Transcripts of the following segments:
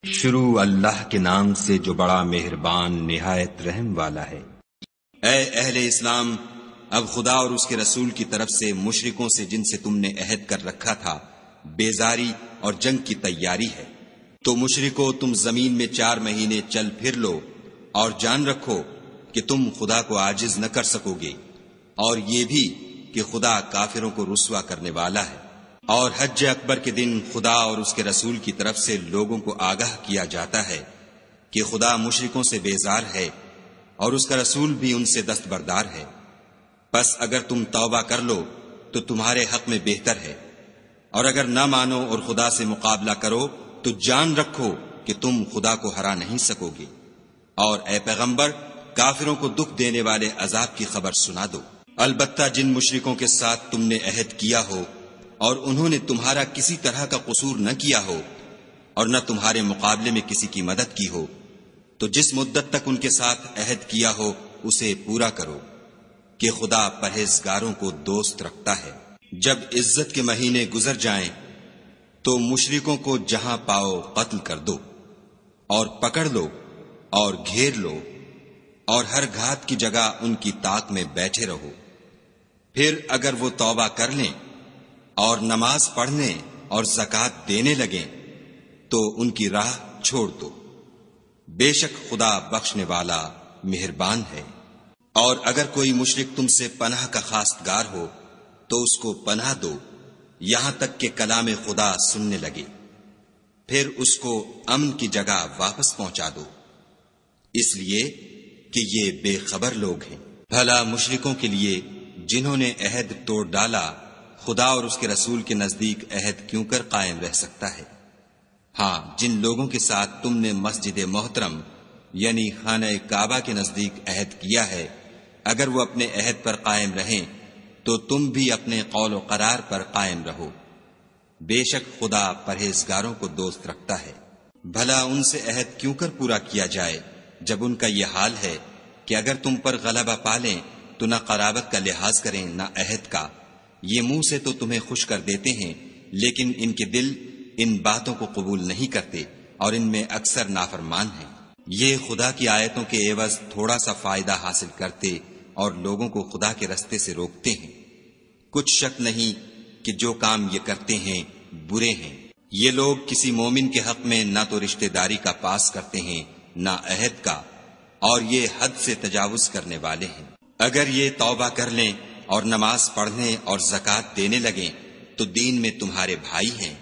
شروع اللہ کے نام سے جو بڑا مہربان نہایت رحم والا ہے۔ اے اہل اسلام، اب خدا اور اس کے رسول کی طرف سے مشرکوں سے جن سے تم نے عہد کر رکھا تھا بیزاری اور جنگ کی تیاری ہے، تو مشرکو تم زمین میں 4 مہینے چل پھر لو اور جان رکھو کہ تم خدا کو عاجز نہ کر سکو گے، اور یہ بھی کہ خدا کافروں کو رسوا کرنے والا ہے۔ اور حج اکبر کے دن خدا اور اس کے رسول کی طرف سے لوگوں کو آگاہ کیا جاتا ہے کہ خدا مشرکوں سے بیزار ہے اور اس کا رسول بھی ان سے دستبردار ہے، پس اگر تم توبہ کر لو تو تمہارے حق میں بہتر ہے، اور اگر نہ مانو اور خدا سے مقابلہ کرو تو جان رکھو کہ تم خدا کو ہرا نہیں سکو گے۔ اور اے پیغمبر، کافروں کو دکھ دینے والے عذاب کی خبر سنا دو۔ البتہ جن مشرکوں کے ساتھ تم نے عہد کیا ہو اور انہوں نے تمہارا کسی طرح کا قصور نہ کیا ہو اور نہ تمہارے مقابلے میں کسی کی مدد کی ہو، تو جس مدت تک ان کے ساتھ عہد کیا ہو اسے پورا کرو، کہ خدا پرہیزگاروں کو دوست رکھتا ہے۔ جب عزت کے مہینے گزر جائیں تو مشرکوں کو جہاں پاؤ قتل کر دو اور پکڑ لو اور گھیر لو، اور ہر گھات کی جگہ ان کی طاق میں بیٹھے رہو۔ پھر اگر وہ توبہ کر لیں اور نماز پڑھنے اور زکوٰۃ دینے لگیں تو ان کی راہ چھوڑ دو، بے شک خدا بخشنے والا مہربان ہے۔ اور اگر کوئی مشرک تم سے پناہ کا خواستگار ہو تو اس کو پناہ دو یہاں تک کہ کلام خدا سننے لگے، پھر اس کو امن کی جگہ واپس پہنچا دو، اس لیے کہ یہ بے خبر لوگ ہیں۔ بھلا مشرکوں کے لیے جنہوں نے عہد توڑ ڈالا خدا اور اس کے رسول کے نزدیک عہد کیوں کر قائم رہ سکتا ہے؟ ہاں، جن لوگوں کے ساتھ تم نے مسجد محترم یعنی خانہ کعبہ کے نزدیک عہد کیا ہے، اگر وہ اپنے عہد پر قائم رہیں تو تم بھی اپنے قول و قرار پر قائم رہو، بے شک خدا پرہیزگاروں کو دوست رکھتا ہے۔ بھلا ان سے عہد کیوں کر پورا کیا جائے جب ان کا یہ حال ہے کہ اگر تم پر غلبہ پالیں تو نہ قرابت کا لحاظ کریں نہ عہد کا۔ یہ منہ سے تو تمہیں خوش کر دیتے ہیں لیکن ان کے دل ان باتوں کو قبول نہیں کرتے اور ان میں اکثر نافرمان ہیں۔ یہ خدا کی آیتوں کے عوض تھوڑا سا فائدہ حاصل کرتے اور لوگوں کو خدا کے رستے سے روکتے ہیں۔ کچھ شک نہیں کہ جو کام یہ کرتے ہیں برے ہیں۔ یہ لوگ کسی مومن کے حق میں نہ تو رشتہ داری کا پاس کرتے ہیں نہ عہد کا، اور یہ حد سے تجاوز کرنے والے ہیں۔ اگر یہ توبہ کر لیں اور نماز پڑھنے اور زکوٰۃ دینے لگیں تو دین میں تمہارے بھائی ہیں،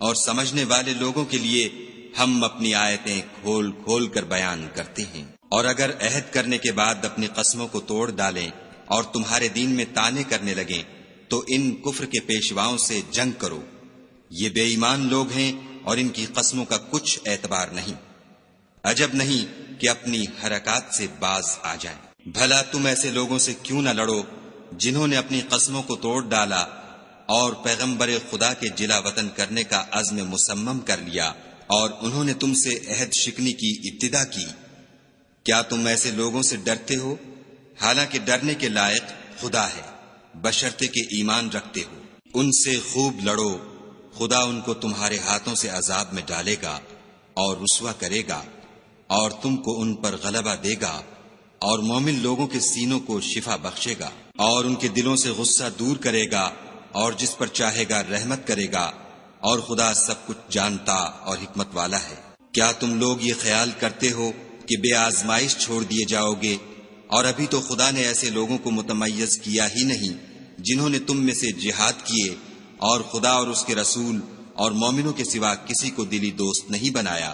اور سمجھنے والے لوگوں کے لیے ہم اپنی آیتیں کھول کھول کر بیان کرتے ہیں۔ اور اگر عہد کرنے کے بعد اپنی قسموں کو توڑ ڈالیں اور تمہارے دین میں طعنے کرنے لگیں تو ان کفر کے پیشواؤں سے جنگ کرو، یہ بے ایمان لوگ ہیں اور ان کی قسموں کا کچھ اعتبار نہیں، عجب نہیں کہ اپنی حرکات سے باز آ جائیں۔ بھلا تم ایسے لوگوں سے کیوں نہ لڑو جنہوں نے اپنی قسموں کو توڑ ڈالا اور پیغمبر خدا کے جلا وطن کرنے کا عزم مصمم کر لیا، اور انہوں نے تم سے عہد شکنی کی ابتدا کی۔ کیا تم ایسے لوگوں سے ڈرتے ہو؟ حالانکہ ڈرنے کے لائق خدا ہے، بشرطے کہ ایمان رکھتے ہو۔ ان سے خوب لڑو، خدا ان کو تمہارے ہاتھوں سے عذاب میں ڈالے گا اور رسوا کرے گا، اور تم کو ان پر غلبہ دے گا، اور مومن لوگوں کے سینوں کو شفا بخشے گا، اور ان کے دلوں سے غصہ دور کرے گا، اور جس پر چاہے گا رحمت کرے گا، اور خدا سب کچھ جانتا اور حکمت والا ہے۔ کیا تم لوگ یہ خیال کرتے ہو کہ بے آزمائش چھوڑ دیے جاؤ گے؟ اور ابھی تو خدا نے ایسے لوگوں کو متمیز کیا ہی نہیں جنہوں نے تم میں سے جہاد کیے اور خدا اور اس کے رسول اور مومنوں کے سوا کسی کو دلی دوست نہیں بنایا،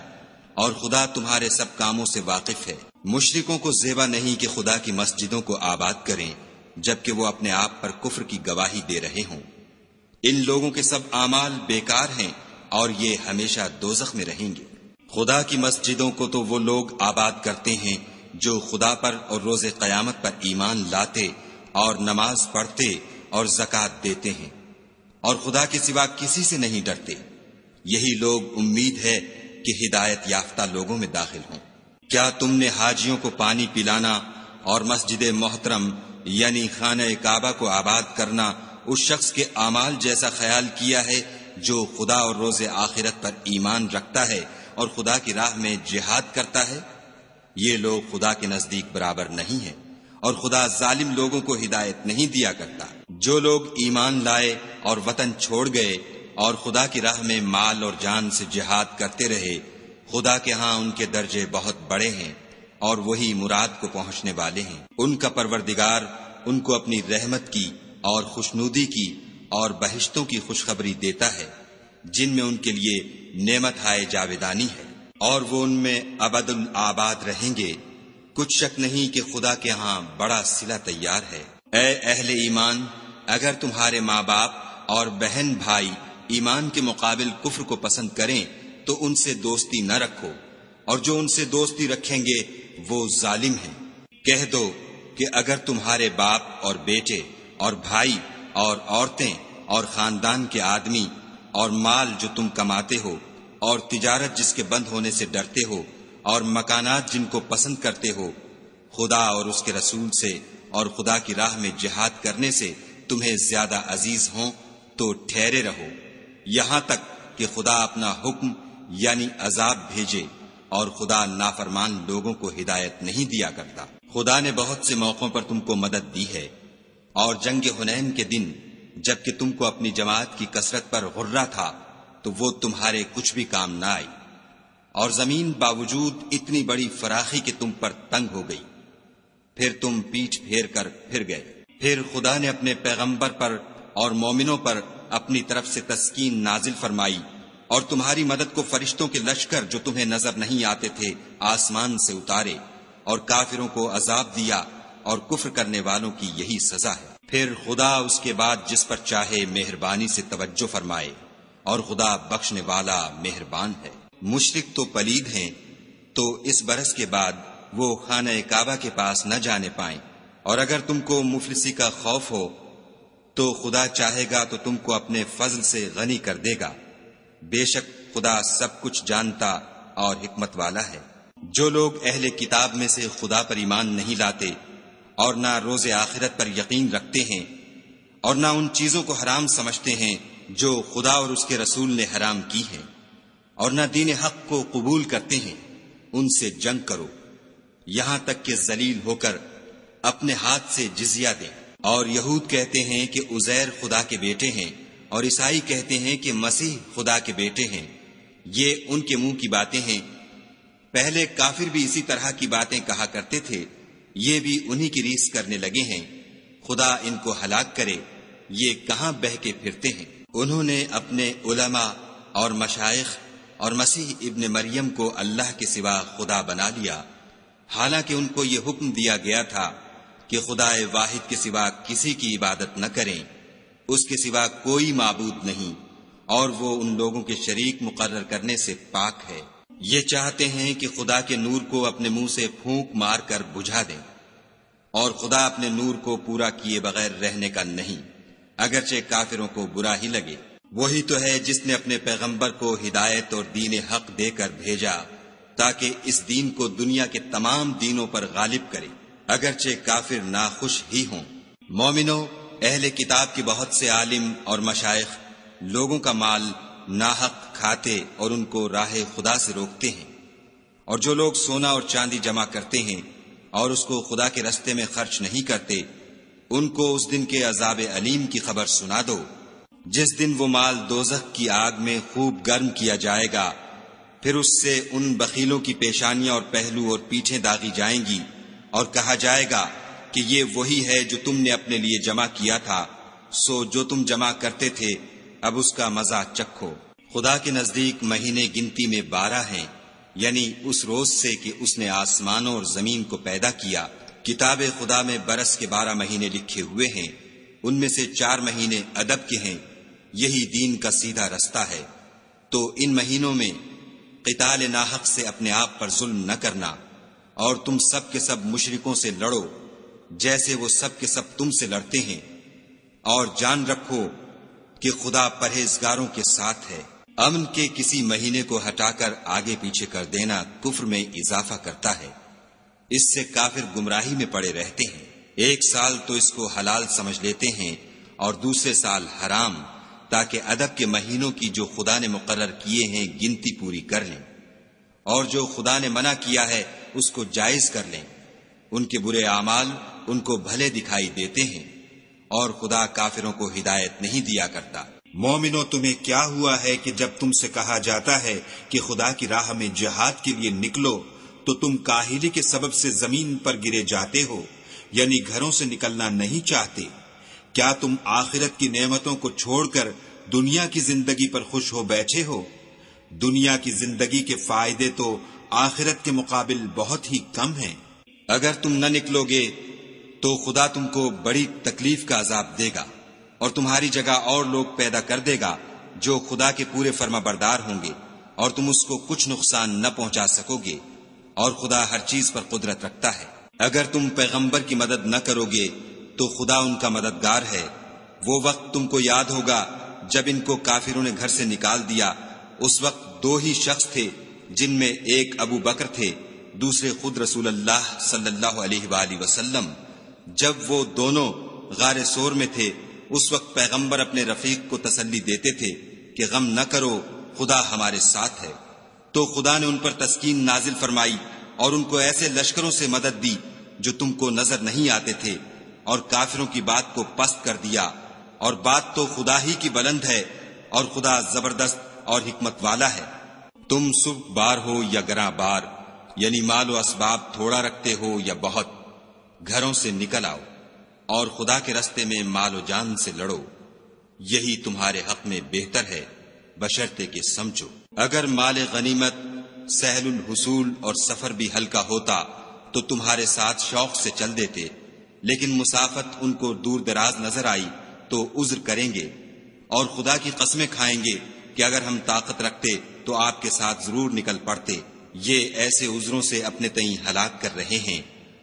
اور خدا تمہارے سب کاموں سے واقف ہے۔ مشرکوں کو زیبا نہیں کہ خدا کی مسجدوں کو آباد کریں جبکہ وہ اپنے آپ پر کفر کی گواہی دے رہے ہوں۔ ان لوگوں کے سب اعمال بیکار ہیں اور یہ ہمیشہ دوزخ میں رہیں گے۔ خدا کی مسجدوں کو تو وہ لوگ آباد کرتے ہیں جو خدا پر اور روز قیامت پر ایمان لاتے اور نماز پڑھتے اور زکوٰۃ دیتے ہیں، اور خدا کے سوا کسی سے نہیں ڈرتے۔ یہی لوگ امید ہے کہ ہدایت یافتہ لوگوں میں داخل ہوں۔ کیا تم نے حاجیوں کو پانی پلانا اور مسجد محترم یعنی خانہ کعبہ کو آباد کرنا اس شخص کے اعمال جیسا خیال کیا ہے جو خدا اور روز آخرت پر ایمان رکھتا ہے اور خدا کی راہ میں جہاد کرتا ہے، یہ لوگ خدا کے نزدیک برابر نہیں ہیں، اور خدا ظالم لوگوں کو ہدایت نہیں دیا کرتا۔ جو لوگ ایمان لائے اور وطن چھوڑ گئے اور خدا کی راہ میں مال اور جان سے جہاد کرتے رہے، خدا کے ہاں ان کے درجے بہت بڑے ہیں اور وہی مراد کو پہنچنے والے ہیں۔ ان کا پروردگار ان کو اپنی رحمت کی اور خوشنودی کی اور بہشتوں کی خوشخبری دیتا ہے، جن میں ان کے لیے نعمت ہائے جاویدانی ہے، اور وہ ان میں ابد الآباد رہیں گے۔ کچھ شک نہیں کہ خدا کے ہاں بڑا صلہ تیار ہے۔ اے اہل ایمان، اگر تمہارے ماں باپ اور بہن بھائی ایمان کے مقابل کفر کو پسند کریں تو ان سے دوستی نہ رکھو، اور جو ان سے دوستی رکھیں گے وہ ظالم ہیں۔ کہہ دو کہ اگر تمہارے باپ اور بیٹے اور بھائی اور عورتیں اور خاندان کے آدمی اور مال جو تم کماتے ہو اور تجارت جس کے بند ہونے سے ڈرتے ہو اور مکانات جن کو پسند کرتے ہو، خدا اور اس کے رسول سے اور خدا کی راہ میں جہاد کرنے سے تمہیں زیادہ عزیز ہوں تو ٹھہرے رہو، یہاں تک کہ خدا اپنا حکم یعنی عذاب بھیجے، اور خدا نافرمان لوگوں کو ہدایت نہیں دیا کرتا۔ خدا نے بہت سے موقعوں پر تم کو مدد دی ہے، اور جنگ حنین کے دن جبکہ تم کو اپنی جماعت کی کثرت پر غرہ تھا تو وہ تمہارے کچھ بھی کام نہ آئی، اور زمین باوجود اتنی بڑی فراخی کہ تم پر تنگ ہو گئی، پھر تم پیٹھ پھیر کر پھر گئے۔ پھر خدا نے اپنے پیغمبر پر اور مومنوں پر اپنی طرف سے تسکین نازل فرمائی، اور تمہاری مدد کو فرشتوں کے لشکر جو تمہیں نظر نہیں آتے تھے آسمان سے اتارے، اور کافروں کو عذاب دیا، اور کفر کرنے والوں کی یہی سزا ہے۔ پھر خدا اس کے بعد جس پر چاہے مہربانی سے توجہ فرمائے، اور خدا بخشنے والا مہربان ہے۔ مشرک تو پلید ہیں، تو اس برس کے بعد وہ خانہ کعبہ کے پاس نہ جانے پائیں، اور اگر تم کو مفلسی کا خوف ہو تو خدا چاہے گا تو تم کو اپنے فضل سے غنی کر دے گا، بے شک خدا سب کچھ جانتا اور حکمت والا ہے۔ جو لوگ اہل کتاب میں سے خدا پر ایمان نہیں لاتے اور نہ روز آخرت پر یقین رکھتے ہیں، اور نہ ان چیزوں کو حرام سمجھتے ہیں جو خدا اور اس کے رسول نے حرام کی ہیں، اور نہ دین حق کو قبول کرتے ہیں، ان سے جنگ کرو یہاں تک کہ ذلیل ہو کر اپنے ہاتھ سے جزیہ دیں۔ اور یہود کہتے ہیں کہ عزیر خدا کے بیٹے ہیں، اور عیسائی کہتے ہیں کہ مسیح خدا کے بیٹے ہیں، یہ ان کے منہ کی باتیں ہیں۔ پہلے کافر بھی اسی طرح کی باتیں کہا کرتے تھے، یہ بھی انہی کی ریس کرنے لگے ہیں، خدا ان کو ہلاک کرے، یہ کہاں بہہ کے پھرتے ہیں۔ انہوں نے اپنے علماء اور مشائخ اور مسیح ابن مریم کو اللہ کے سوا خدا بنا لیا، حالانکہ ان کو یہ حکم دیا گیا تھا کہ خدا واحد کے سوا کسی کی عبادت نہ کریں، اس کے سوا کوئی معبود نہیں، اور وہ ان لوگوں کے شریک مقرر کرنے سے پاک ہے۔ یہ چاہتے ہیں کہ خدا کے نور کو اپنے منہ سے پھونک مار کر بجھا دیں، اور خدا اپنے نور کو پورا کیے بغیر رہنے کا نہیں، اگرچہ کافروں کو برا ہی لگے۔ وہی تو ہے جس نے اپنے پیغمبر کو ہدایت اور دین حق دے کر بھیجا تاکہ اس دین کو دنیا کے تمام دینوں پر غالب کرے، اگرچہ کافر ناخوش ہی ہوں۔ مومنو، اہل کتاب کے بہت سے عالم اور مشائخ لوگوں کا مال ناحق کھاتے اور ان کو راہ خدا سے روکتے ہیں، اور جو لوگ سونا اور چاندی جمع کرتے ہیں اور اس کو خدا کے رستے میں خرچ نہیں کرتے، ان کو اس دن کے عذاب علیم کی خبر سنا دو، جس دن وہ مال دوزخ کی آگ میں خوب گرم کیا جائے گا، پھر اس سے ان بخیلوں کی پیشانیاں اور پہلو اور پیٹھیں داغی جائیں گی، اور کہا جائے گا کہ یہ وہی ہے جو تم نے اپنے لیے جمع کیا تھا، سو جو تم جمع کرتے تھے اب اس کا مزہ چکھو۔ خدا کے نزدیک مہینے گنتی میں 12 ہیں، یعنی اس روز سے کہ اس نے آسمانوں اور زمین کو پیدا کیا۔ کتاب خدا میں برس کے 12 مہینے لکھے ہوئے ہیں، ان میں سے 4 مہینے ادب کے ہیں، یہی دین کا سیدھا رستہ ہے۔ تو ان مہینوں میں قتال ناحق سے اپنے آپ پر ظلم نہ کرنا، اور تم سب کے سب مشرکوں سے لڑو جیسے وہ سب کے سب تم سے لڑتے ہیں، اور جان رکھو کہ خدا پرہیزگاروں کے ساتھ ہے۔ امن کے کسی مہینے کو ہٹا کر آگے پیچھے کر دینا کفر میں اضافہ کرتا ہے، اس سے کافر گمراہی میں پڑے رہتے ہیں۔ ایک سال تو اس کو حلال سمجھ لیتے ہیں اور دوسرے سال حرام، تاکہ ادب کے مہینوں کی جو خدا نے مقرر کیے ہیں گنتی پوری کر لیں۔ اور جو خدا نے منع کیا ہے اس کو جائز کر لیں۔ ان کے برے اعمال ان کو بھلے دکھائی دیتے ہیں، اور خدا کافروں کو ہدایت نہیں دیا کرتا۔ مومنو، تمہیں کیا ہوا ہے کہ جب تم سے کہا جاتا ہے کہ خدا کی راہ میں جہاد کے لیے نکلو تو تم کاہلی کے سبب سے زمین پر گرے جاتے ہو، یعنی گھروں سے نکلنا نہیں چاہتے؟ کیا تم آخرت کی نعمتوں کو چھوڑ کر دنیا کی زندگی پر خوش ہو بیٹھے ہو؟ دنیا کی زندگی کے فائدے تو آخرت کے مقابل بہت ہی کم ہیں۔ اگر تم نہ نکلو گے تو خدا تم کو بڑی تکلیف کا عذاب دے گا، اور تمہاری جگہ اور لوگ پیدا کر دے گا جو خدا کے پورے فرما بردار ہوں گے، اور تم اس کو کچھ نقصان نہ پہنچا سکو گے، اور خدا ہر چیز پر قدرت رکھتا ہے۔ اگر تم پیغمبر کی مدد نہ کرو گے تو خدا ان کا مددگار ہے۔ وہ وقت تم کو یاد ہوگا جب ان کو کافروں نے گھر سے نکال دیا، اس وقت دو ہی شخص تھے، جن میں ایک ابو بکر تھے، دوسرے خود رسول اللہ صلی اللہ علیہ وآلہ وسلم۔ جب وہ دونوں غار سور میں تھے، اس وقت پیغمبر اپنے رفیق کو تسلی دیتے تھے کہ غم نہ کرو، خدا ہمارے ساتھ ہے۔ تو خدا نے ان پر تسکین نازل فرمائی اور ان کو ایسے لشکروں سے مدد دی جو تم کو نظر نہیں آتے تھے، اور کافروں کی بات کو پست کر دیا۔ اور بات تو خدا ہی کی بلند ہے، اور خدا زبردست اور حکمت والا ہے۔ تم سبک بار ہو یا گراں بار، یعنی مال و اسباب تھوڑا رکھتے ہو یا بہت، گھروں سے نکل آؤ اور خدا کے رستے میں مال و جان سے لڑو، یہی تمہارے حق میں بہتر ہے، بشرطے کہ سمجھو۔ اگر مال غنیمت سہل الحصول اور سفر بھی ہلکا ہوتا تو تمہارے ساتھ شوق سے چل دیتے، لیکن مسافت ان کو دور دراز نظر آئی تو عذر کریں گے، اور خدا کی قسمیں کھائیں گے کہ اگر ہم طاقت رکھتے تو آپ کے ساتھ ضرور نکل پڑتے۔ یہ ایسے عذروں سے اپنے تئیں ہلاک کر رہے ہیں،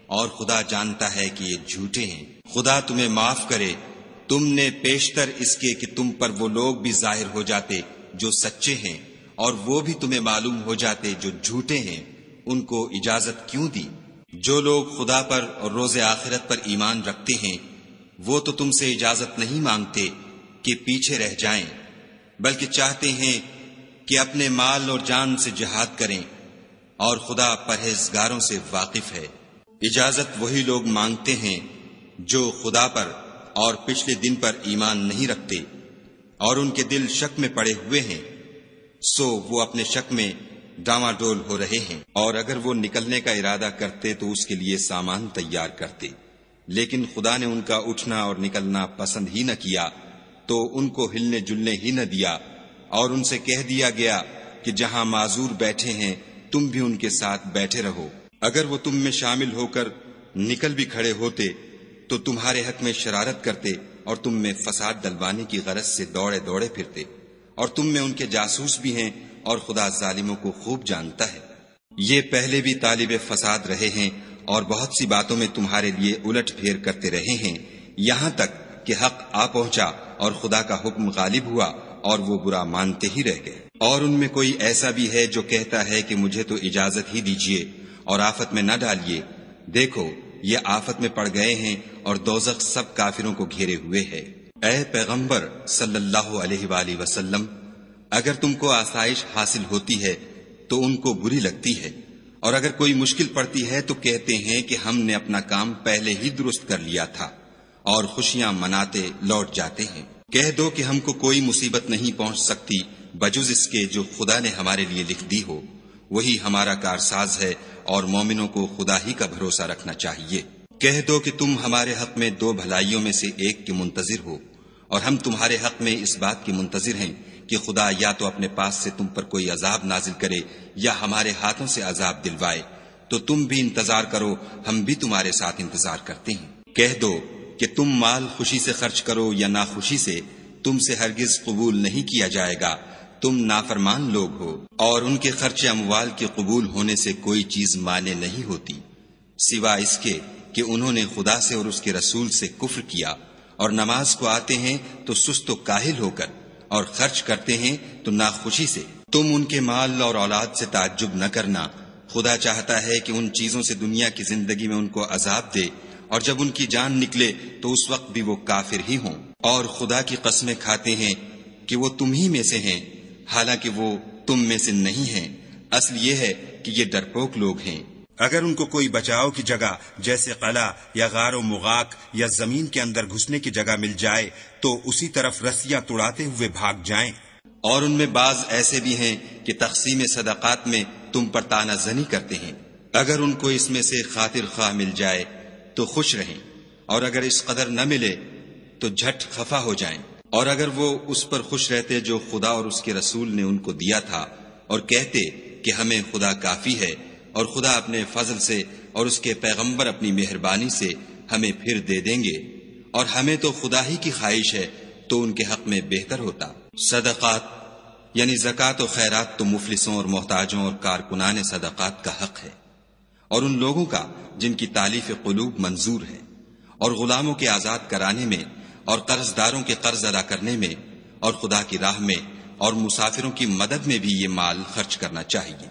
اور خدا جانتا ہے کہ یہ جھوٹے ہیں۔ خدا تمہیں معاف کرے، تم نے پیشتر اس کے کہ تم پر وہ لوگ بھی ظاہر ہو جاتے جو سچے ہیں، اور وہ بھی تمہیں معلوم ہو جاتے جو جھوٹے ہیں، ان کو اجازت کیوں دی؟ جو لوگ خدا پر اور روز آخرت پر ایمان رکھتے ہیں وہ تو تم سے اجازت نہیں مانگتے کہ پیچھے رہ جائیں، بلکہ چاہتے ہیں کہ اپنے مال اور جان سے جہاد کریں، اور خدا پرہیزگاروں سے واقف ہے۔ اجازت وہی لوگ مانگتے ہیں جو خدا پر اور پچھلے دن پر ایمان نہیں رکھتے، اور ان کے دل شک میں پڑے ہوئے ہیں، سو وہ اپنے شک میں ڈاواں ڈول ہو رہے ہیں۔ اور اگر وہ نکلنے کا ارادہ کرتے تو اس کے لیے سامان تیار کرتے، لیکن خدا نے ان کا اٹھنا اور نکلنا پسند ہی نہ کیا، تو ان کو ہلنے جلنے ہی نہ دیا، اور ان سے کہہ دیا گیا کہ جہاں معذور بیٹھے ہیں تم بھی ان کے ساتھ بیٹھے رہو۔ اگر وہ تم میں شامل ہو کر نکل بھی کھڑے ہوتے تو تمہارے حق میں شرارت کرتے، اور تم میں فساد ڈلوانے کی غرض سے دوڑے دوڑے پھرتے، اور تم میں ان کے جاسوس بھی ہیں، اور خدا ظالموں کو خوب جانتا ہے۔ یہ پہلے بھی طالب فساد رہے ہیں، اور بہت سی باتوں میں تمہارے لیے الٹ پھیر کرتے رہے ہیں، یہاں تک کہ حق آ پہنچا اور خدا کا حکم غالب ہوا، اور وہ برا مانتے ہی رہ گئے۔ اور ان میں کوئی ایسا بھی ہے جو کہتا ہے کہ مجھے تو اجازت ہی دیجیے اور آفت میں نہ ڈالیے، دیکھو یہ آفت میں پڑ گئے ہیں، اور دوزخ سب کافروں کو گھیرے ہوئے ہے۔ اے پیغمبر صلی اللہ علیہ وآلہ وسلم، اگر تم کو آسائش حاصل ہوتی ہے تو ان کو بری لگتی ہے، اور اگر کوئی مشکل پڑتی ہے تو کہتے ہیں کہ ہم نے اپنا کام پہلے ہی درست کر لیا تھا، اور خوشیاں مناتے لوٹ جاتے ہیں۔ کہہ دو کہ ہم کو کوئی مصیبت نہیں پہنچ سکتی بجز اس کے جو خدا نے ہمارے لیے لکھ دی ہو، وہی ہمارا کارساز ہے، اور مومنوں کو خدا ہی کا بھروسہ رکھنا چاہیے۔ کہہ دو کہ تم ہمارے حق میں دو بھلائیوں میں سے ایک کے منتظر ہو، اور ہم تمہارے حق میں اس بات کے منتظر ہیں کہ خدا یا تو اپنے پاس سے تم پر کوئی عذاب نازل کرے یا ہمارے ہاتھوں سے عذاب دلوائے، تو تم بھی انتظار کرو، ہم بھی تمہارے ساتھ انتظار کرتے ہیں۔ کہہ دو کہ تم مال خوشی سے خرچ کرو یا ناخوشی سے، تم سے ہرگز قبول نہیں کیا جائے گا، تم نافرمان لوگ ہو۔ اور ان کے خرچ اموال کے قبول ہونے سے کوئی چیز مانے نہیں ہوتی، سوا اس کے کہ انہوں نے خدا سے اور اس کے رسول سے کفر کیا، اور نماز کو آتے ہیں تو سست و کاہل ہو کر، اور خرچ کرتے ہیں تو ناخوشی سے۔ تم ان کے مال اور اولاد سے تعجب نہ کرنا، خدا چاہتا ہے کہ ان چیزوں سے دنیا کی زندگی میں ان کو عذاب دے، اور جب ان کی جان نکلے تو اس وقت بھی وہ کافر ہی ہوں، اور خدا کی قسمیں کھاتے ہیں کہ وہ تم ہی میں سے ہیں، حالانکہ وہ تم میں سے نہیں ہیں، اصل یہ ہے کہ یہ ڈرپوک لوگ ہیں۔ اگر ان کو کوئی بچاؤ کی جگہ جیسے قلعہ یا غار و مغاق یا زمین کے اندر گھسنے کی جگہ مل جائے تو اسی طرف رسیاں توڑاتے ہوئے بھاگ جائیں۔ اور ان میں بعض ایسے بھی ہیں کہ تقسیم صدقات میں تم پر طعنہ زنی کرتے ہیں۔ اگر ان کو اس میں سے خاطر خواہ مل جائے تو خوش رہیں، اور اگر اس قدر نہ ملے تو جھٹ خفا ہو جائیں۔ اور اگر وہ اس پر خوش رہتے جو خدا اور اس کے رسول نے ان کو دیا تھا، اور کہتے کہ ہمیں خدا کافی ہے، اور خدا اپنے فضل سے اور اس کے پیغمبر اپنی مہربانی سے ہمیں پھر دے دیں گے، اور ہمیں تو خدا ہی کی خواہش ہے، تو ان کے حق میں بہتر ہوتا۔ صدقات یعنی زکوٰۃ و خیرات تو مفلسوں اور محتاجوں اور کارکنان صدقات کا حق ہے، اور ان لوگوں کا جن کی تالیف قلوب منظور ہے، اور غلاموں کے آزاد کرانے میں، اور قرض داروں کے قرض ادا کرنے میں، اور خدا کی راہ میں اور مسافروں کی مدد میں بھی یہ مال خرچ کرنا چاہیے۔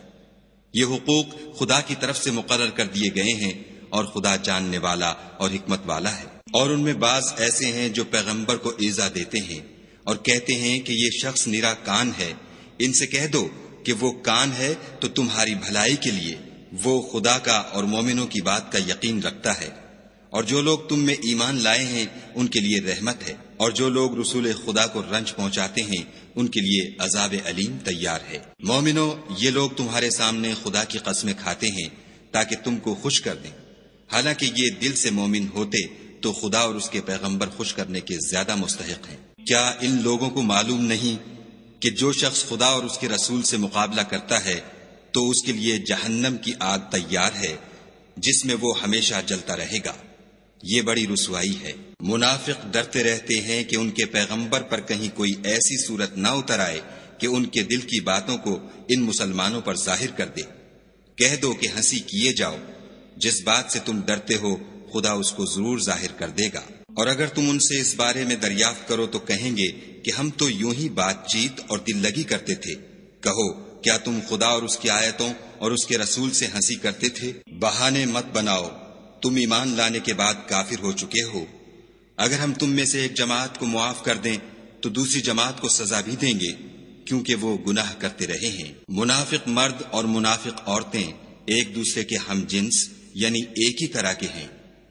یہ حقوق خدا کی طرف سے مقرر کر دیے گئے ہیں، اور خدا جاننے والا اور حکمت والا ہے۔ اور ان میں بعض ایسے ہیں جو پیغمبر کو ایذا دیتے ہیں اور کہتے ہیں کہ یہ شخص نرا کان ہے۔ ان سے کہہ دو کہ وہ کان ہے تو تمہاری بھلائی کے لیے، وہ خدا کا اور مومنوں کی بات کا یقین رکھتا ہے، اور جو لوگ تم میں ایمان لائے ہیں ان کے لیے رحمت ہے، اور جو لوگ رسول خدا کو رنج پہنچاتے ہیں ان کے لیے عذاب علیم تیار ہے۔ مومنو، یہ لوگ تمہارے سامنے خدا کی قسمیں کھاتے ہیں تاکہ تم کو خوش کر دیں، حالانکہ یہ دل سے مومن ہوتے تو خدا اور اس کے پیغمبر خوش کرنے کے زیادہ مستحق ہیں۔ کیا ان لوگوں کو معلوم نہیں کہ جو شخص خدا اور اس کے رسول سے مقابلہ کرتا ہے تو اس کے لیے جہنم کی آگ تیار ہے جس میں وہ ہمیشہ جلتا رہے گا؟ یہ بڑی رسوائی ہے۔ منافق ڈرتے رہتے ہیں کہ ان کے پیغمبر پر کہیں کوئی ایسی صورت نہ اتر آئے کہ ان کے دل کی باتوں کو ان مسلمانوں پر ظاہر کر دے۔ کہہ دو کہ ہنسی کیے جاؤ، جس بات سے تم ڈرتے ہو خدا اس کو ضرور ظاہر کر دے گا۔ اور اگر تم ان سے اس بارے میں دریافت کرو تو کہیں گے کہ ہم تو یوں ہی بات چیت اور دل لگی کرتے تھے۔ کہو، کیا تم خدا اور اس کی آیتوں اور اس کے رسول سے ہنسی کرتے تھے؟ بہانے مت بناؤ، تم ایمان لانے کے بعد کافر ہو چکے ہو۔ اگر ہم تم میں سے ایک جماعت کو معاف کر دیں تو دوسری جماعت کو سزا بھی دیں گے، کیونکہ وہ گناہ کرتے رہے ہیں۔ منافق مرد اور منافق عورتیں ایک دوسرے کے ہم جنس یعنی ایک ہی طرح کے ہیں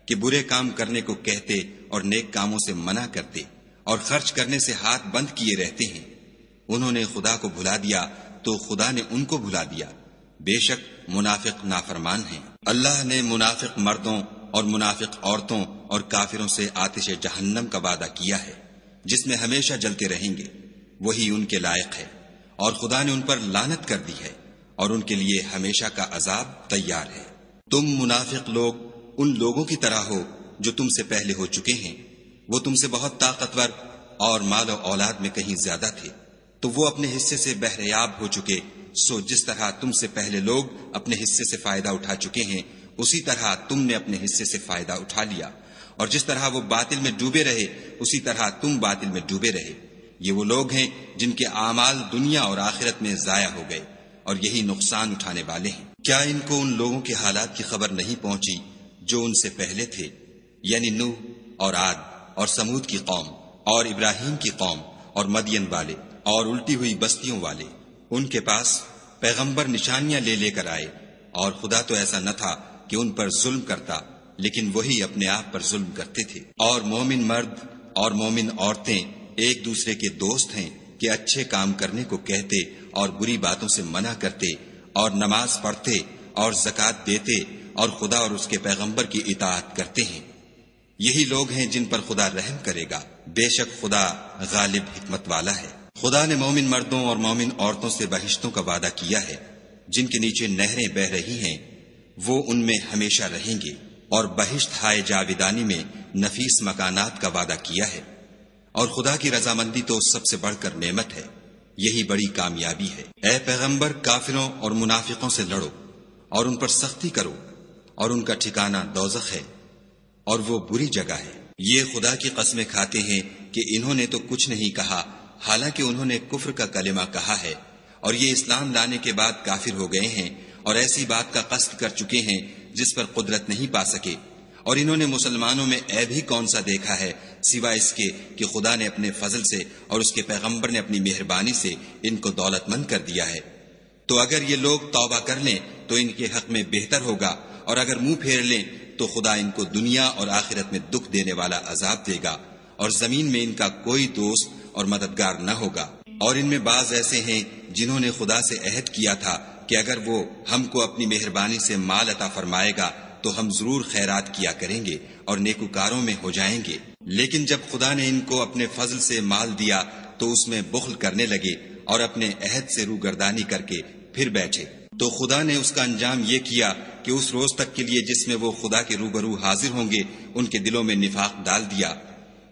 کہ برے کام کرنے کو کہتے اور نیک کاموں سے منع کرتے اور خرچ کرنے سے ہاتھ بند کیے رہتے ہیں۔ انہوں نے خدا کو بھلا دیا تو خدا نے ان کو بھلا دیا، بے شک منافق نافرمان ہیں۔ اللہ نے منافق مردوں اور منافق عورتوں اور کافروں سے آتش جہنم کا وعدہ کیا ہے جس میں ہمیشہ جلتے رہیں گے، وہی ان کے لائق ہے، اور خدا نے ان پر لعنت کر دی ہے اور ان کے لیے ہمیشہ کا عذاب تیار ہے۔ تم منافق لوگ ان لوگوں کی طرح ہو جو تم سے پہلے ہو چکے ہیں، وہ تم سے بہت طاقتور اور مال و اولاد میں کہیں زیادہ تھے، تو وہ اپنے حصے سے بہریاب ہو چکے۔ سو جس طرح تم سے پہلے لوگ اپنے حصے سے فائدہ اٹھا چکے ہیں، اسی طرح تم نے اپنے حصے سے فائدہ اٹھا لیا، اور جس طرح وہ باطل میں ڈوبے رہے اسی طرح تم باطل میں ڈوبے رہے۔ یہ وہ لوگ ہیں جن کے اعمال دنیا اور آخرت میں ضائع ہو گئے، اور یہی نقصان اٹھانے والے ہیں۔ کیا ان کو ان لوگوں کے حالات کی خبر نہیں پہنچی جو ان سے پہلے تھے، یعنی نوح اور عاد اور سمود کی قوم اور ابراہیم کی قوم اور مدین والے اور الٹی ہوئی بستیوں والے؟ ان کے پاس پیغمبر نشانیاں لے لے کر آئے، اور خدا تو ایسا نہ تھا کہ ان پر ظلم کرتا، لیکن وہی اپنے آپ پر ظلم کرتے تھے۔ اور مومن مرد اور مومن عورتیں ایک دوسرے کے دوست ہیں کہ اچھے کام کرنے کو کہتے اور بری باتوں سے منع کرتے، اور نماز پڑھتے اور زکوٰۃ دیتے اور خدا اور اس کے پیغمبر کی اطاعت کرتے ہیں۔ یہی لوگ ہیں جن پر خدا رحم کرے گا، بے شک خدا غالب حکمت والا ہے۔ خدا نے مومن مردوں اور مومن عورتوں سے بہشتوں کا وعدہ کیا ہے جن کے نیچے نہریں بہ رہی ہیں، وہ ان میں ہمیشہ رہیں گے، اور بہشت ہائے جاویدانی میں نفیس مکانات کا وعدہ کیا ہے۔ اور خدا کی رضامندی تو سب سے بڑھ کر نعمت ہے، یہی بڑی کامیابی ہے۔ اے پیغمبر، کافروں اور منافقوں سے لڑو اور ان پر سختی کرو، اور ان کا ٹھکانہ دوزخ ہے، اور وہ بری جگہ ہے۔ یہ خدا کی قسمیں کھاتے ہیں کہ انہوں نے تو کچھ نہیں کہا، حالانکہ انہوں نے کفر کا کلمہ کہا ہے، اور یہ اسلام لانے کے بعد کافر ہو گئے ہیں اور ایسی بات کا قصد کر چکے ہیں جس پر قدرت نہیں پا سکے۔ اور انہوں نے مسلمانوں میں عیب ہی کون سا دیکھا ہے سوائے اس کے کہ خدا نے اپنے فضل سے اور اس کے پیغمبر نے اپنی مہربانی سے ان کو دولت مند کر دیا ہے۔ تو اگر یہ لوگ توبہ کر لیں تو ان کے حق میں بہتر ہوگا، اور اگر منہ پھیر لیں تو خدا ان کو دنیا اور آخرت میں دکھ دینے والا عذاب دے گا، اور زمین میں ان کا کوئی دوست اور مددگار نہ ہوگا۔ اور ان میں بعض ایسے ہیں جنہوں نے خدا سے عہد کیا تھا کہ اگر وہ ہم کو اپنی مہربانی سے مال عطا فرمائے گا تو ہم ضرور خیرات کیا کریں گے اور نیکوکاروں میں ہو جائیں گے، لیکن جب خدا نے ان کو اپنے فضل سے مال دیا تو اس میں بخل کرنے لگے اور اپنے عہد سے روگردانی کر کے پھر بیٹھے، تو خدا نے اس کا انجام یہ کیا کہ اس روز تک کے لیے جس میں وہ خدا کے روبرو حاضر ہوں گے ان کے دلوں میں نفاق ڈال دیا،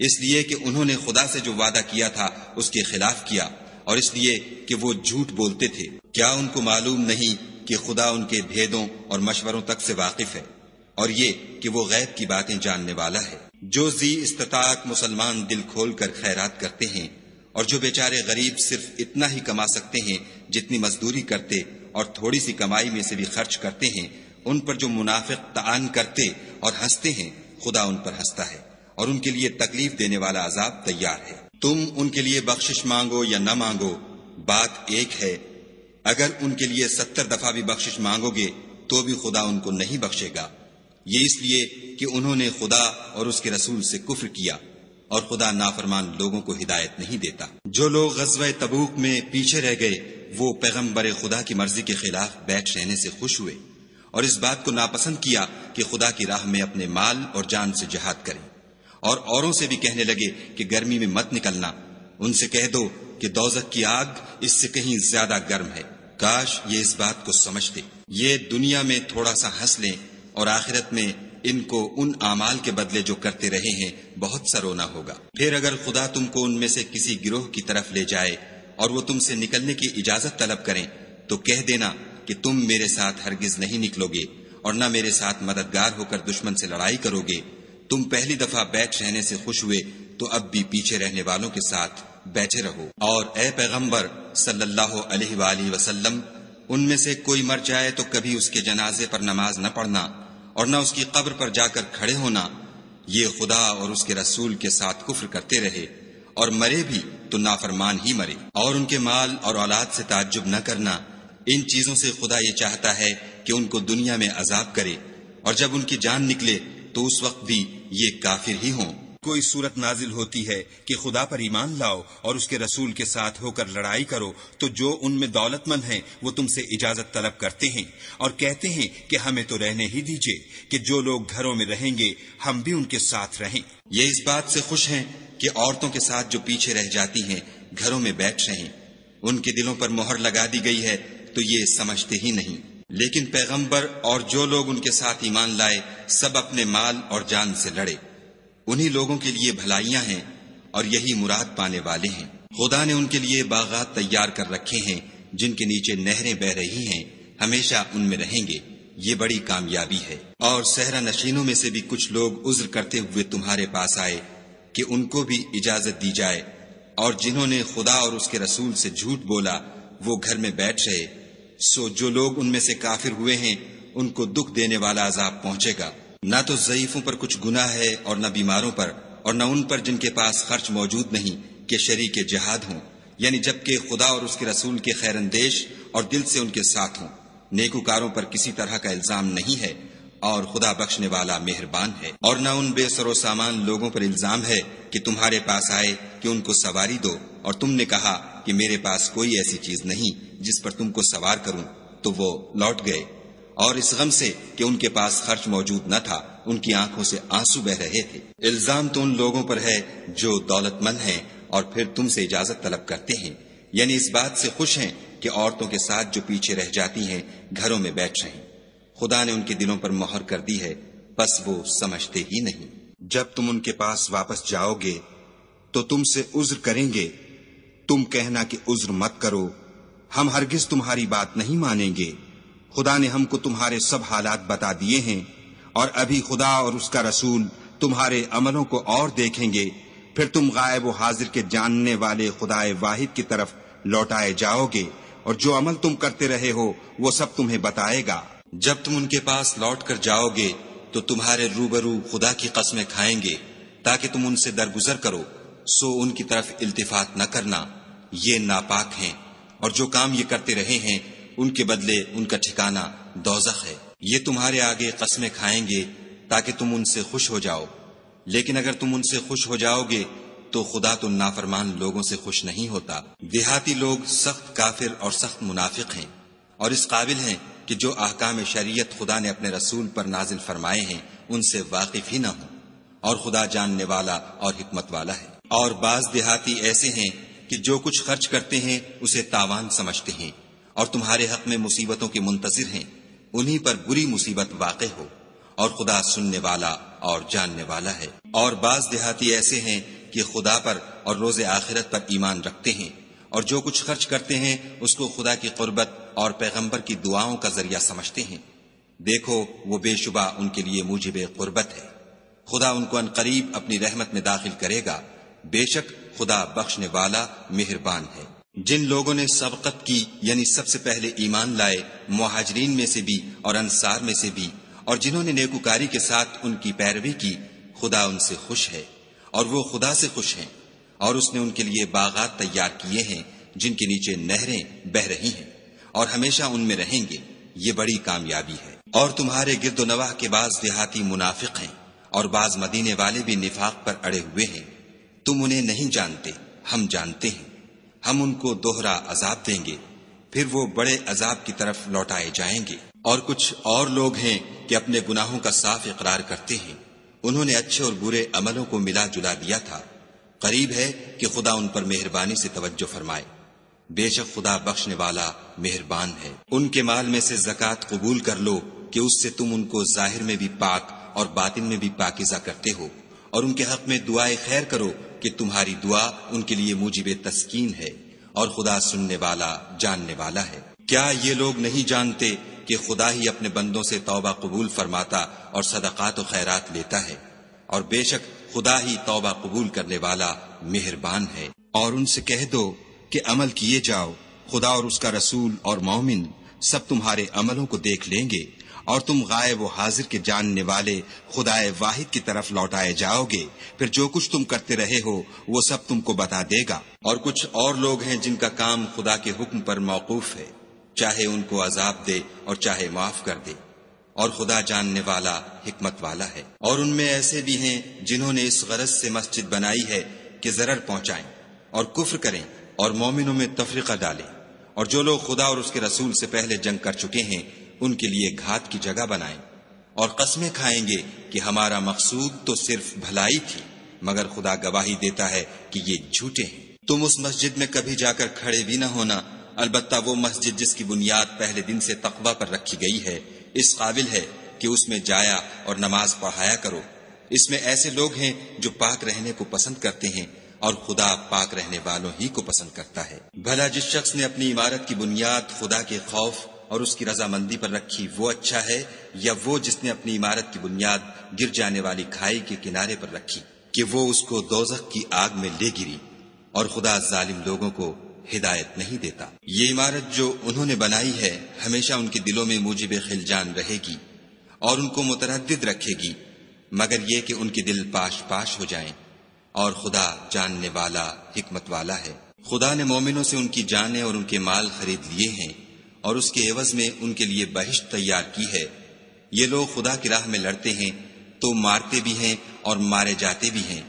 اس لیے کہ انہوں نے خدا سے جو وعدہ کیا تھا اس کے خلاف کیا، اور اس لیے کہ وہ جھوٹ بولتے تھے۔ کیا ان کو معلوم نہیں کہ خدا ان کے بھیدوں اور مشوروں تک سے واقف ہے، اور یہ کہ وہ غیب کی باتیں جاننے والا ہے۔ جو ذی استطاعت مسلمان دل کھول کر خیرات کرتے ہیں، اور جو بیچارے غریب صرف اتنا ہی کما سکتے ہیں جتنی مزدوری کرتے اور تھوڑی سی کمائی میں سے بھی خرچ کرتے ہیں، ان پر جو منافق طعن کرتے اور ہنستے ہیں، خدا ان پر ہنستا ہے اور ان کے لیے تکلیف دینے والا عذاب تیار ہے۔ تم ان کے لیے بخشش مانگو یا نہ مانگو، بات ایک ہے۔ اگر ان کے لیے 70 دفعہ بھی بخشش مانگو گے تو بھی خدا ان کو نہیں بخشے گا، یہ اس لیے کہ انہوں نے خدا اور اس کے رسول سے کفر کیا، اور خدا نافرمان لوگوں کو ہدایت نہیں دیتا۔ جو لوگ غزوہ تبوک میں پیچھے رہ گئے وہ پیغمبر خدا کی مرضی کے خلاف بیٹھ رہنے سے خوش ہوئے، اور اس بات کو ناپسند کیا کہ خدا کی راہ میں اپنے مال اور جان سے جہاد کریں، اور اوروں سے بھی کہنے لگے کہ گرمی میں مت نکلنا۔ ان سے کہہ دو کہ دوزخ کی آگ اس سے کہیں زیادہ گرم ہے، کاش یہ اس بات کو سمجھتے۔ یہ دنیا میں تھوڑا سا ہنس لیں اور آخرت میں ان کو ان اعمال کے بدلے جو کرتے رہے ہیں بہت سا رونا ہوگا۔ پھر اگر خدا تم کو ان میں سے کسی گروہ کی طرف لے جائے اور وہ تم سے نکلنے کی اجازت طلب کریں تو کہہ دینا کہ تم میرے ساتھ ہرگز نہیں نکلو گے اور نہ میرے ساتھ مددگار ہو کر دشمن سے لڑائی کرو گے۔ تم پہلی دفعہ بیٹھ رہنے سے خوش ہوئے تو اب بھی پیچھے رہنے والوں کے ساتھ بیٹھے رہو۔ اور اے پیغمبر صلی اللہ علیہ وآلہ وسلم، ان میں سے کوئی مر جائے تو کبھی اس کے جنازے پر نماز نہ پڑھنا اور نہ اس کی قبر پر جا کر کھڑے ہونا، یہ خدا اور اس کے رسول کے ساتھ کفر کرتے رہے، اور مرے بھی تو نافرمان ہی مرے۔ اور ان کے مال اور اولاد سے تعجب نہ کرنا، ان چیزوں سے خدا یہ چاہتا ہے کہ ان کو دنیا میں عذاب کرے، اور جب ان کی جان نکلے تو اس وقت بھی یہ کافر ہی ہوں۔ کوئی صورت نازل ہوتی ہے کہ خدا پر ایمان لاؤ اور اس کے رسول کے ساتھ ہو کر لڑائی کرو تو جو ان میں دولت مند ہیں وہ تم سے اجازت طلب کرتے ہیں اور کہتے ہیں کہ ہمیں تو رہنے ہی دیجئے کہ جو لوگ گھروں میں رہیں گے ہم بھی ان کے ساتھ رہیں۔ یہ اس بات سے خوش ہیں کہ عورتوں کے ساتھ جو پیچھے رہ جاتی ہیں گھروں میں بیٹھ رہیں، ان کے دلوں پر مہر لگا دی گئی ہے تو یہ سمجھتے ہی نہیں۔ لیکن پیغمبر اور جو لوگ ان کے ساتھ ایمان لائے سب اپنے مال اور جان سے لڑے، انہی لوگوں کے لیے بھلائیاں ہیں اور یہی مراد پانے والے ہیں۔ خدا نے ان کے لیے باغات تیار کر رکھے ہیں جن کے نیچے نہریں بہ رہی ہیں، ہمیشہ ان میں رہیں گے، یہ بڑی کامیابی ہے۔ اور صحرا نشینوں میں سے بھی کچھ لوگ عذر کرتے ہوئے تمہارے پاس آئے کہ ان کو بھی اجازت دی جائے، اور جنہوں نے خدا اور اس کے رسول سے جھوٹ بولا وہ گھر میں بیٹھ رہے، سو جو لوگ ان میں سے کافر ہوئے ہیں ان کو دکھ دینے والا عذاب پہنچے گا۔ نہ تو ضعیفوں پر کچھ گناہ ہے اور نہ بیماروں پر، اور نہ ان پر جن کے پاس خرچ موجود نہیں کہ شریک جہاد ہوں، یعنی جبکہ خدا اور اس کے رسول کے خیر اندیش اور دل سے ان کے ساتھ ہوں۔ نیکوکاروں پر کسی طرح کا الزام نہیں ہے اور خدا بخشنے والا مہربان ہے۔ اور نہ ان بے سر و سامان لوگوں پر الزام ہے کہ تمہارے پاس آئے کہ ان کو سواری دو اور تم نے کہا کہ میرے پاس کوئی ایسی چیز نہیں جس پر تم کو سوار کروں، تو وہ لوٹ گئے، اور اس غم سے کہ ان کے پاس خرچ موجود نہ تھا ان کی آنکھوں سے آنسو بہ رہے تھے۔ الزام تو ان لوگوں پر ہے جو دولت مند ہیں اور پھر تم سے اجازت طلب کرتے ہیں، یعنی اس بات سے خوش ہیں کہ عورتوں کے ساتھ جو پیچھے رہ جاتی ہیں گھروں میں بیٹھ رہیں۔ خدا نے ان کے دلوں پر مہر کر دی ہے، بس وہ سمجھتے ہی نہیں۔ جب تم ان کے پاس واپس جاؤ گے تو تم سے عذر کریں گے، تم کہنا کہ عذر مت کرو، ہم ہرگز تمہاری بات نہیں مانیں گے۔ خدا نے ہم کو تمہارے سب حالات بتا دیے ہیں، اور ابھی خدا اور اس کا رسول تمہارے عملوں کو اور دیکھیں گے، پھر تم غائب و حاضر کے جاننے والے خدا واحد کی طرف لوٹائے جاؤ گے، اور جو عمل تم کرتے رہے ہو وہ سب تمہیں بتائے گا۔ جب تم ان کے پاس لوٹ کر جاؤ گے تو تمہارے روبرو خدا کی قسمیں کھائیں گے تاکہ تم ان سے درگزر کرو، سو ان کی طرف التفات نہ کرنا، یہ ناپاک ہیں، اور جو کام یہ کرتے رہے ہیں ان کے بدلے ان کا ٹھکانہ دوزخ ہے۔ یہ تمہارے آگے قسمیں کھائیں گے تاکہ تم ان سے خوش ہو جاؤ، لیکن اگر تم ان سے خوش ہو جاؤ گے تو خدا تو نافرمان لوگوں سے خوش نہیں ہوتا۔ دیہاتی لوگ سخت کافر اور سخت منافق ہیں، اور اس قابل ہیں کہ جو احکام شریعت خدا نے اپنے رسول پر نازل فرمائے ہیں ان سے واقف ہی نہ ہوں، اور خدا جاننے والا اور حکمت والا ہے۔ اور بعض دیہاتی ایسے ہیں کہ جو کچھ خرچ کرتے ہیں اسے تاوان سمجھتے ہیں، اور تمہارے حق میں مصیبتوں کے منتظر ہیں، انہی پر بری مصیبت واقع ہو، اور خدا سننے والا اور جاننے والا ہے۔ اور بعض دیہاتی ایسے ہیں کہ خدا پر اور روز آخرت پر ایمان رکھتے ہیں، اور جو کچھ خرچ کرتے ہیں اس کو خدا کی قربت اور پیغمبر کی دعاؤں کا ذریعہ سمجھتے ہیں۔ دیکھو وہ بے شبہ ان کے لیے موجب قربت ہے، خدا ان کو عنقریب اپنی رحمت میں داخل کرے گا، بے شک خدا بخشنے والا مہربان ہے۔ جن لوگوں نے سبقت کی یعنی سب سے پہلے ایمان لائے، مہاجرین میں سے بھی اور انصار میں سے بھی، اور جنہوں نے نیکوکاری کے ساتھ ان کی پیروی کی، خدا ان سے خوش ہے اور وہ خدا سے خوش ہیں، اور اس نے ان کے لیے باغات تیار کیے ہیں جن کے نیچے نہریں بہ رہی ہیں، اور ہمیشہ ان میں رہیں گے، یہ بڑی کامیابی ہے۔ اور تمہارے گرد و نواح کے بعض دیہاتی منافق ہیں، اور بعض مدینے والے بھی نفاق پر اڑے ہوئے ہیں، تم انہیں نہیں جانتے، ہم جانتے ہیں، ہم ان کو دوہرا عذاب دیں گے، پھر وہ بڑے عذاب کی طرف لوٹائے جائیں گے۔ اور کچھ اور لوگ ہیں کہ اپنے گناہوں کا صاف اقرار کرتے ہیں، انہوں نے اچھے اور برے عملوں کو ملا جلا دیا تھا، قریب ہے کہ خدا ان پر مہربانی سے توجہ فرمائے، بے شک خدا بخشنے والا مہربان ہے۔ ان کے مال میں سے زکوٰۃ قبول کر لو کہ اس سے تم ان کو ظاہر میں بھی پاک اور باطن میں بھی پاکیزہ کرتے ہو، اور ان کے حق میں دعائے خیر کرو کہ تمہاری دعا ان کے لیے موجب تسکین ہے، اور خدا سننے والا جاننے والا ہے۔ کیا یہ لوگ نہیں جانتے کہ خدا ہی اپنے بندوں سے توبہ قبول فرماتا اور صدقات و خیرات لیتا ہے، اور بے شک خدا ہی توبہ قبول کرنے والا مہربان ہے۔ اور ان سے کہہ دو کہ عمل کیے جاؤ، خدا اور اس کا رسول اور مومن سب تمہارے عملوں کو دیکھ لیں گے، اور تم غائب و حاضر کے جاننے والے خدائے واحد کی طرف لوٹائے جاؤ گے، پھر جو کچھ تم کرتے رہے ہو وہ سب تم کو بتا دے گا۔ اور کچھ اور لوگ ہیں جن کا کام خدا کے حکم پر موقوف ہے، چاہے ان کو عذاب دے اور چاہے معاف کر دے، اور خدا جاننے والا حکمت والا ہے۔ اور ان میں ایسے بھی ہیں جنہوں نے اس غرض سے مسجد بنائی ہے کہ ضرر پہنچائیں اور کفر کریں اور مومنوں میں تفرقہ ڈالیں، اور جو لوگ خدا اور اس کے رسول سے پہلے جنگ کر چکے ہیں ان کے لیے گھات کی جگہ بنائیں، اور قسمیں کھائیں گے کہ ہمارا مقصود تو صرف بھلائی تھی، مگر خدا گواہی دیتا ہے کہ یہ جھوٹے ہیں۔ تم اس مسجد میں کبھی جا کر کھڑے بھی نہ ہونا، البتہ وہ مسجد جس کی بنیاد پہلے دن سے تقوی پر رکھی گئی ہے اس قابل ہے کہ اس میں جایا اور نماز پڑھایا کرو۔ اس میں ایسے لوگ ہیں جو پاک رہنے کو پسند کرتے ہیں، اور خدا پاک رہنے والوں ہی کو پسند کرتا ہے۔ بھلا جس شخص نے اپنی عمارت کی بنیاد خدا کے خوف اور اس کی رضامندی پر رکھی وہ اچھا ہے، یا وہ جس نے اپنی عمارت کی بنیاد گر جانے والی کھائی کے کنارے پر رکھی کہ وہ اس کو دوزخ کی آگ میں لے گری، اور خدا ظالم لوگوں کو ہدایت نہیں دیتا۔ یہ عمارت جو انہوں نے بنائی ہے ہمیشہ ان کے دلوں میں موجب خلجان رہے گی اور ان کو متردد رکھے گی، مگر یہ کہ ان کے دل پاش پاش ہو جائیں، اور خدا جاننے والا حکمت والا ہے۔ خدا نے مومنوں سے ان کی جانیں اور ان کے مال خرید لیے ہیں، اور اس کے عوض میں ان کے لیے بہشت تیار کی ہے۔ یہ لوگ خدا کی راہ میں لڑتے ہیں تو مارتے بھی ہیں اور مارے جاتے بھی ہیں۔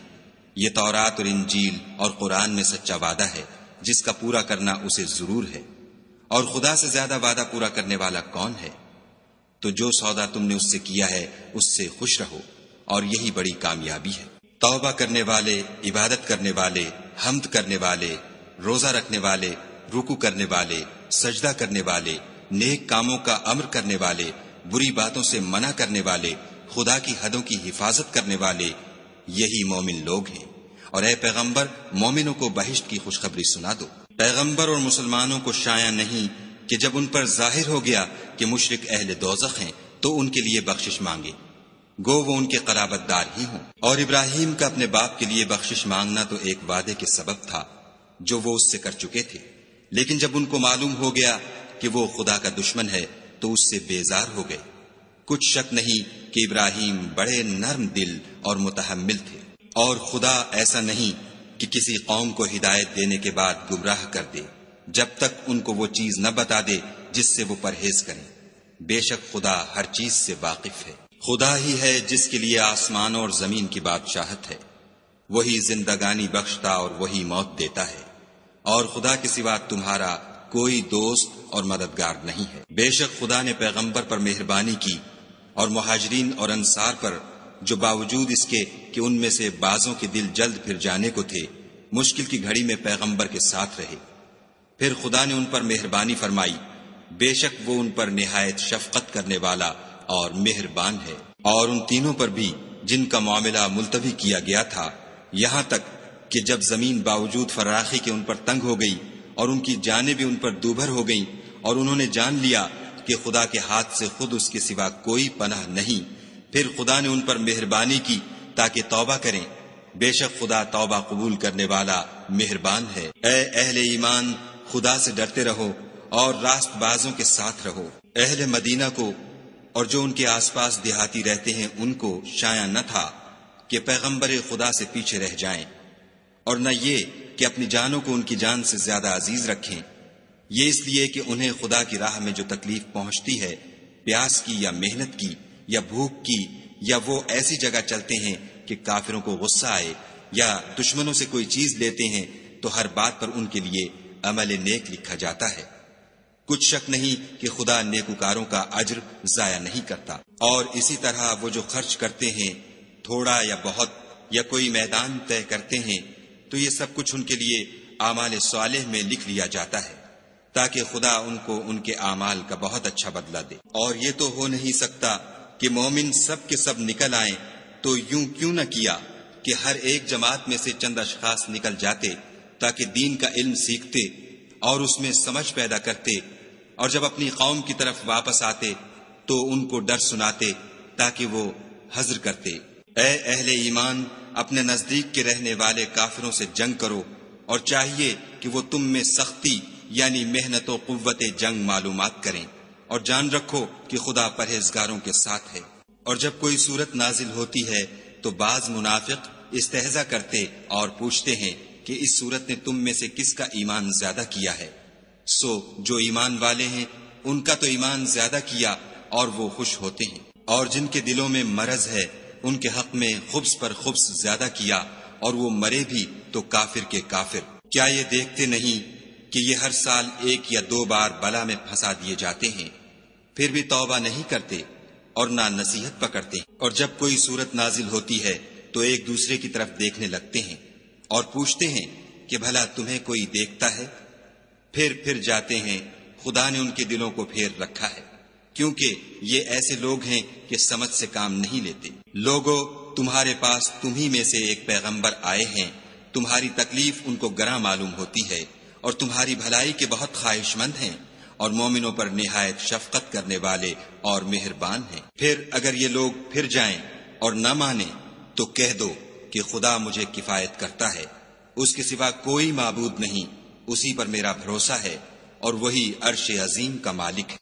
یہ تورات اور انجیل اور قرآن میں سچا وعدہ ہے جس کا پورا کرنا اسے ضرور ہے، اور خدا سے زیادہ وعدہ پورا کرنے والا کون ہے؟ تو جو سودا تم نے اس سے کیا ہے اس سے خوش رہو، اور یہی بڑی کامیابی ہے۔ توبہ کرنے والے، عبادت کرنے والے، حمد کرنے والے، روزہ رکھنے والے، رکوع کرنے والے، سجدہ کرنے والے، نیک کاموں کا امر کرنے والے، بری باتوں سے منع کرنے والے، خدا کی حدوں کی حفاظت کرنے والے، یہی مومن لوگ ہیں۔ اور اے پیغمبر مومنوں کو بہشت کی خوشخبری سنا دو۔ پیغمبر اور مسلمانوں کو شایع نہیں کہ جب ان پر ظاہر ہو گیا کہ مشرک اہل دوزخ ہیں تو ان کے لیے بخشش مانگے، گو وہ ان کے قرابت دار ہی ہوں۔ اور ابراہیم کا اپنے باپ کے لیے بخشش مانگنا تو ایک وعدے کے سبب تھا جو وہ اس سے کر چکے تھے، لیکن جب ان کو معلوم ہو گیا کہ وہ خدا کا دشمن ہے تو اس سے بیزار ہو گئے۔ کچھ شک نہیں کہ ابراہیم بڑے نرم دل اور متحمل تھے، اور خدا ایسا نہیں کہ کسی قوم کو ہدایت دینے کے بعد گمراہ کر دے جب تک ان کو وہ چیز نہ بتا دے جس سے وہ پرہیز کریں، بے شک خدا ہر چیز سے واقف ہے۔ خدا ہی ہے جس کے لیے آسمانوں اور زمین کی بادشاہت ہے، وہی زندگانی بخشتا اور وہی موت دیتا ہے، اور خدا کے سوا تمہارا کوئی دوست اور مددگار نہیں ہے۔ بے شک خدا نے پیغمبر پر مہربانی کی اور مہاجرین اور انصار پر، جو باوجود اس کے کہ ان میں سے بعضوں کے دل جلد پھر جانے کو تھے، مشکل کی گھڑی میں پیغمبر کے ساتھ رہے۔ پھر خدا نے ان پر مہربانی فرمائی، بے شک وہ ان پر نہایت شفقت کرنے والا اور مہربان ہے۔ اور ان تینوں پر بھی جن کا معاملہ ملتوی کیا گیا تھا، یہاں تک کہ جب زمین باوجود فراخی کے ان پر تنگ ہو گئی اور ان کی جانیں بھی ان پر دوبھر ہو گئیں، اور انہوں نے جان لیا کہ خدا کے ہاتھ سے خود اس کے سوا کوئی پناہ نہیں، پھر خدا نے ان پر مہربانی کی تاکہ توبہ کریں، بے شک خدا توبہ قبول کرنے والا مہربان ہے۔ اے اہل ایمان، خدا سے ڈرتے رہو اور راست بازوں کے ساتھ رہو۔ اہل مدینہ کو اور جو ان کے آس پاس دیہاتی رہتے ہیں ان کو شایع نہ تھا کہ پیغمبر خدا سے پیچھے رہ جائیں، اور نہ یہ کہ اپنی جانوں کو ان کی جان سے زیادہ عزیز رکھیں، یہ اس لیے کہ انہیں خدا کی راہ میں جو تکلیف پہنچتی ہے، پیاس کی یا محنت کی یا بھوک کی، یا وہ ایسی جگہ چلتے ہیں کہ کافروں کو غصہ آئے، یا دشمنوں سے کوئی چیز لیتے ہیں، تو ہر بات پر ان کے لیے عمل نیک لکھا جاتا ہے۔ کچھ شک نہیں کہ خدا نیکوکاروں کا اجر ضائع نہیں کرتا۔ اور اسی طرح وہ جو خرچ کرتے ہیں، تھوڑا یا بہت، یا کوئی میدان طے کرتے ہیں، تو یہ سب کچھ ان کے لیے اعمال صالح میں لکھ لیا جاتا ہے، تاکہ خدا ان کو ان کے اعمال کا بہت اچھا بدلہ دے۔ اور یہ تو ہو نہیں سکتا کہ مومن سب کے سب نکل آئیں، تو یوں کیوں نہ کیا کہ ہر ایک جماعت میں سے چند اشخاص نکل جاتے تاکہ دین کا علم سیکھتے اور اس میں سمجھ پیدا کرتے، اور جب اپنی قوم کی طرف واپس آتے تو ان کو ڈر سناتے تاکہ وہ حذر کرتے۔ اے اہل ایمان، اپنے نزدیک کے رہنے والے کافروں سے جنگ کرو، اور چاہیے کہ وہ تم میں سختی یعنی محنت و قوت جنگ معلومات کریں، اور جان رکھو کہ خدا پرہیزگاروں کے ساتھ ہے۔ اور جب کوئی صورت نازل ہوتی ہے تو بعض منافق استہزا کرتے اور پوچھتے ہیں کہ اس صورت نے تم میں سے کس کا ایمان زیادہ کیا ہے؟ سو جو ایمان والے ہیں ان کا تو ایمان زیادہ کیا اور وہ خوش ہوتے ہیں، اور جن کے دلوں میں مرض ہے ان کے حق میں خبث پر خبث زیادہ کیا، اور وہ مرے بھی تو کافر کے کافر۔ کیا یہ دیکھتے نہیں کہ یہ ہر سال 1 یا 2 بار بلا میں پھنسا دیے جاتے ہیں، پھر بھی توبہ نہیں کرتے اور نہ نصیحت پکڑتے؟ اور جب کوئی صورت نازل ہوتی ہے تو ایک دوسرے کی طرف دیکھنے لگتے ہیں اور پوچھتے ہیں کہ بھلا تمہیں کوئی دیکھتا ہے؟ پھر جاتے ہیں، خدا نے ان کے دلوں کو پھیر رکھا ہے، کیونکہ یہ ایسے لوگ ہیں کہ سمجھ سے کام نہیں لیتے۔ لوگو، تمہارے پاس تمہی میں سے ایک پیغمبر آئے ہیں، تمہاری تکلیف ان کو گراں معلوم ہوتی ہے، اور تمہاری بھلائی کے بہت خواہش مند ہیں، اور مومنوں پر نہایت شفقت کرنے والے اور مہربان ہیں۔ پھر اگر یہ لوگ پھر جائیں اور نہ مانیں تو کہہ دو کہ خدا مجھے کفایت کرتا ہے، اس کے سوا کوئی معبود نہیں، اسی پر میرا بھروسہ ہے، اور وہی عرش عظیم کا مالک ہے۔